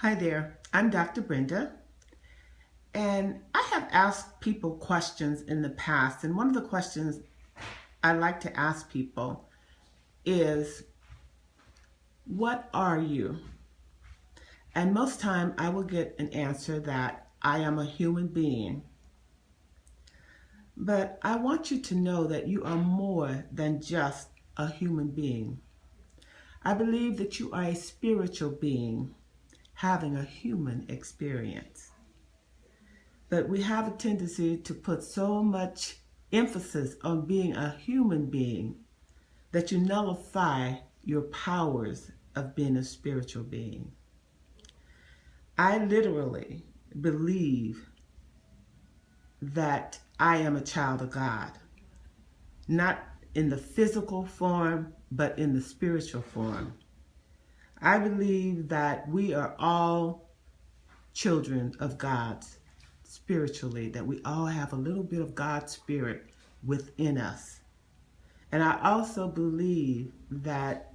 Hi there, I'm Dr. Brenda, and I have asked people questions in the past, and one of the questions I like to ask people is, what are you? And most time I will get an answer that I am a human being. But I want you to know that you are more than just a human being. I believe that you are a spiritual being having a human experience. But we have a tendency to put so much emphasis on being a human being that you nullify your powers of being a spiritual being. I literally believe that I am a child of God, not in the physical form, but in the spiritual form. I believe that we are all children of God spiritually, that we all have a little bit of God's spirit within us. And I also believe that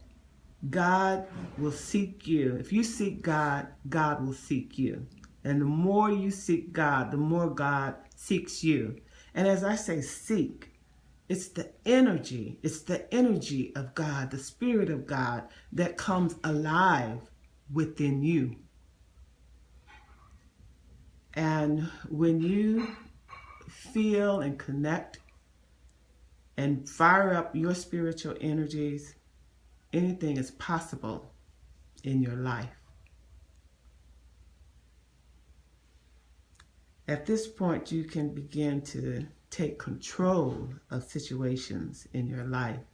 God will seek you. If you seek God, God will seek you. And the more you seek God, the more God seeks you. And as I say seek, it's the energy of God, the Spirit of God that comes alive within you. And when you feel and connect and fire up your spiritual energies, anything is possible in your life. At this point, you can begin to take control of situations in your life.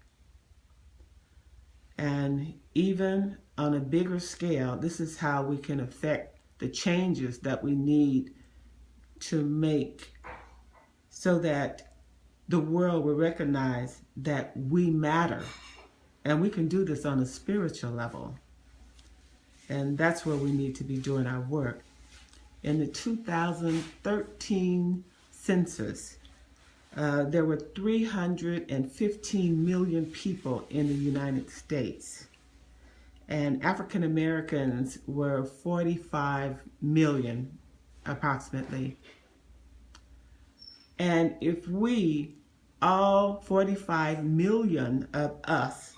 And even on a bigger scale, this is how we can affect the changes that we need to make so that the world will recognize that we matter. And we can do this on a spiritual level. And that's where we need to be doing our work. In the 2013 census, there were 315 million people in the United States. And African Americans were 45 million, approximately. And if we, all 45 million of us,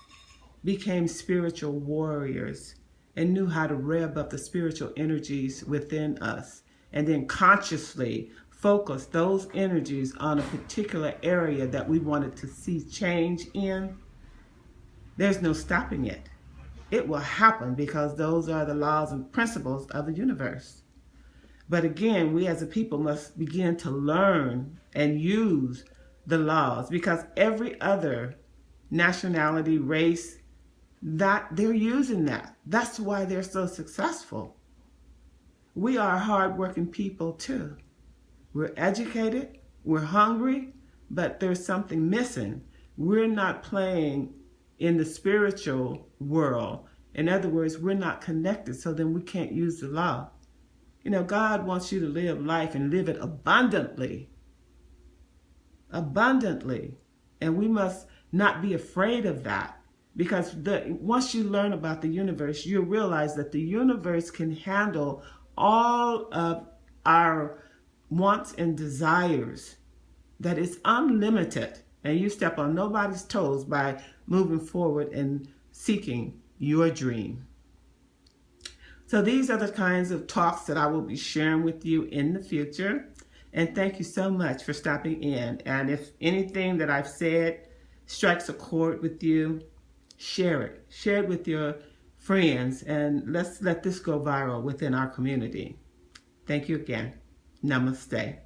became spiritual warriors and knew how to rev up the spiritual energies within us, and then consciously focus those energies on a particular area that we wanted to see change in, there's no stopping it. It will happen because those are the laws and principles of the universe. But again, we as a people must begin to learn and use the laws, because every other nationality, race, that they're using that. That's why they're so successful. We are hardworking people too. We're educated, we're hungry, but there's something missing. We're not playing in the spiritual world. In other words, we're not connected, so then we can't use the law. You know, God wants you to live life and live it abundantly. Abundantly. And we must not be afraid of that, because once you learn about the universe, you'll realize that the universe can handle all of our wants and desires, that it's unlimited, and you step on nobody's toes by moving forward and seeking your dream. So these are the kinds of talks that I will be sharing with you in the future. And thank you so much for stopping in. And if anything that I've said strikes a chord with you, share it. Share it with your friends, and let's let this go viral within our community. Thank you again. Namaste.